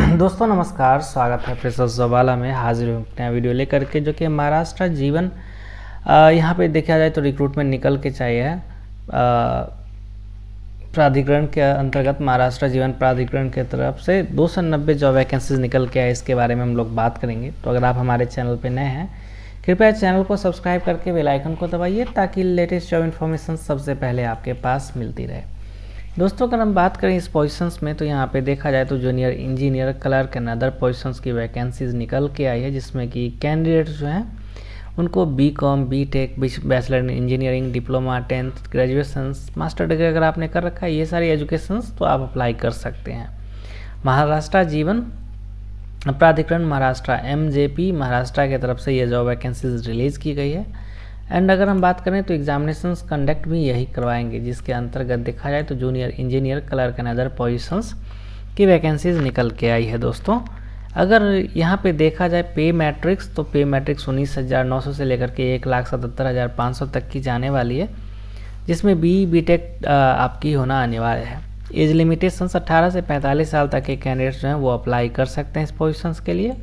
दोस्तों नमस्कार, स्वागत है फ्रेशर्स जवाला में। हाजिर हूँ नया वीडियो लेकर के, जो कि महाराष्ट्र जीवन यहाँ पे देखा जाए तो रिक्रूटमेंट निकल के चाहिए है प्राधिकरण के अंतर्गत। महाराष्ट्र जीवन प्राधिकरण के तरफ से 290 जॉब वैकेंसीज निकल के आए, इसके बारे में हम लोग बात करेंगे। तो अगर आप हमारे चैनल पे नए हैं, कृपया चैनल को सब्सक्राइब करके बेल आइकन को दबाइए, ताकि लेटेस्ट जॉब इन्फॉर्मेशन सबसे पहले आपके पास मिलती रहे। दोस्तों अगर हम बात करें इस पोजीशंस में, तो यहाँ पे देखा जाए तो junior engineer, clerk and other positions की वैकेंसीज निकल के आई है, जिसमें कि कैंडिडेट्स जो हैं उनको B Com, B Tech, bachelor in engineering, diploma, 10th graduation, master degree अगर आपने कर रखा है, ये सारी एजुकेशंस तो आप अप्लाई कर सकते हैं। महाराष्ट्र जीवन प्राधिकरण महाराष्ट्र MJP महाराष्ट्र की तरफ से ये जॉब वैकेंसीज रिलीज़ की गई है। एंड अगर हम बात करें तो एग्जामिनेशंस कंडक्ट भी यही करवाएंगे, जिसके अंतर्गत देखा जाए तो junior engineer, clerk and other positions की वैकेंसीज निकल के आई है। दोस्तों अगर यहाँ पे देखा जाए पे मैट्रिक्स, तो पे मैट्रिक्स 19,900 से लेकर के 1,77,500 तक की जाने वाली है, जिसमें BTech आपकी होना अनिवार्य है। एज लिमिटेशंस 18 से 45 साल तक के कैंडिडेट्स जो हैं वो अप्लाई कर सकते हैं इस पोजीशंस के लिए।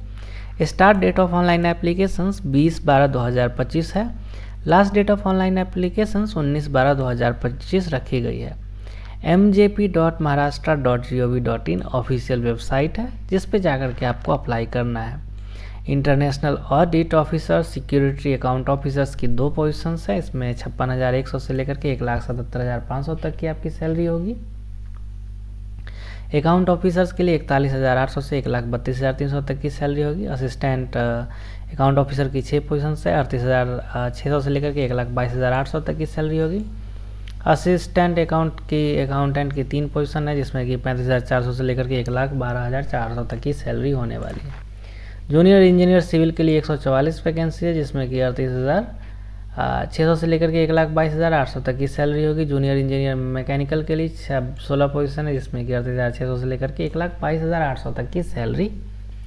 Start date of online applications 20/12/2025 है। Last date of online applications 19/12/2025 रखी गई है। mjp.maharashtra.gov.in ऑफिशियल वेबसाइट है, जिस पे जाकर के आपको अप्लाई करना है। International audit officer, security account officers की 2 पोजीशंस है। इसमें 56,100 से लेकर के 1,77,500 तक की आपकी सैलरी होगी। अकाउंट ऑफिसर्स के लिए 41,800 से 1,32,300 तक की सैलरी होगी। असिस्टेंट अकाउंट ऑफिसर की 6 पोजीशन है, 38,600 से लेकर के 1,22,800 तक की सैलरी होगी। असिस्टेंट अकाउंटेंट की 3 पोजीशन है, जिसमें कि 35,400 से लेकर के 1,12,400 तक की सैलरी होने वाली है। जूनियर इंजीनियर सिविल के लिए 144 वैकेंसी है, जिसमें कि 38,600 से लेकर के 1,22,800 तक की सैलरी होगी। जूनियर इंजीनियर मैकेनिकल के लिए 16 पोजीशन है, जिसमें कि 38,600 से लेकर के 1,22,800 तक की सैलरी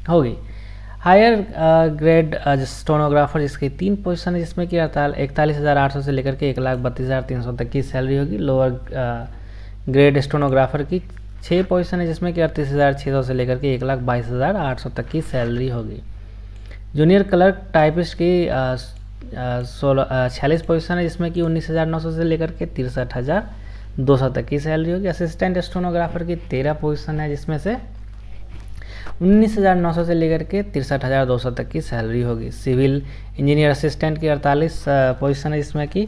होगी। हायर ग्रेड स्टोनोग्राफर जिसकी 3 पोजीशन है, जिसमें कि 41,800 से लेकर के 1,32,300 तक की सैलरी होगी। लोअर ग्रेड स्टोनोग्राफर की 6 पोजीशन है, जिसमें कि 38,600 से लेकर के 1,22,800 तक की सैलरी होगी। जूनियर क्लर्क टाइपिस्ट की 46 पोजीशन है, जिसमें कि 19,900 से लेकर के 63,200 तक की सैलरी होगी। असिस्टेंट स्टोनोग्राफर की 13 पोजीशन है, जिसमें से 19,900 से लेकर के 63,200 तक की सैलरी होगी। सिविल इंजीनियर असिस्टेंट की 48 पोजीशन है, जिसमें कि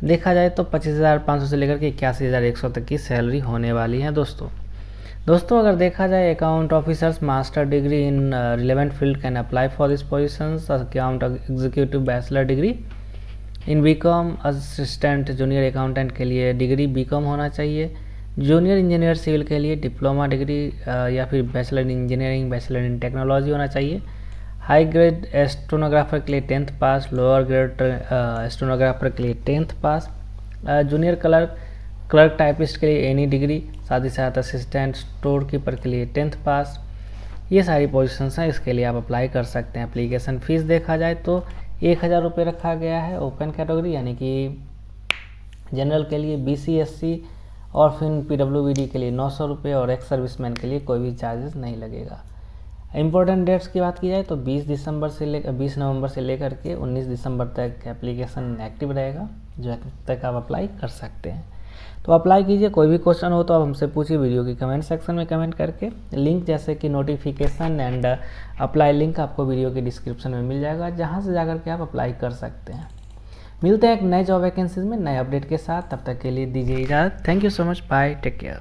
देखा जाए तो 25,500 से लेकर के 81,100 तक की सैलरी होने वाली है। दोस्तों अगर देखा जाए account officers master degree in relevant field can apply for this positions. Account executive bachelor degree in B Com. Assistant junior accountant के लिए डिग्री बीकॉम होना चाहिए। जूनियर इंजीनियर सिविल के लिए डिप्लोमा डिग्री या फिर bachelor in engineering, bachelor in technology होना चाहिए। हाई ग्रेड स्टोनोग्राफर के लिए 10th पास, लोअर ग्रेड स्टोनोग्राफर के लिए 10th पास। जूनियर क्लर्क टाइपिस्ट के लिए एनी डिग्री, साथ ही साथ असिस्टेंट स्टोर कीपर के लिए 10th पास। ये सारी पोजीशंस हैं, इसके लिए आप अप्लाई कर सकते हैं। एप्लीकेशन फ़ीस देखा जाए तो 1,000 रुपये रखा गया है। ओपन कैटेगरी यानी कि जनरल के लिए, BC SC और फिर PWBD के लिए 900 रुपये, और एक्स सर्विसमैन के लिए कोई भी चार्जेस नहीं लगेगा। इंपॉर्टेंट डेट्स की बात की जाए तो 20 नवंबर से लेकर के 19 दिसंबर तक एप्लीकेशन एक्टिव रहेगा, जो तक आप अप्लाई कर सकते हैं। तो अप्लाई कीजिए। कोई भी क्वेश्चन हो तो आप हमसे पूछिए वीडियो की कमेंट सेक्शन में कमेंट करके। लिंक जैसे कि नोटिफिकेशन एंड अप्लाई लिंक आपको वीडियो के डिस्क्रिप्शन में मिल जाएगा, जहाँ से जाकर के आप अप्लाई कर सकते हैं। मिलते हैं एक नए जॉब वैकेंसीज में नए अपडेट के साथ। तब तक के लिए दीजिए इजाज़त। Thank you so much, bye, take care.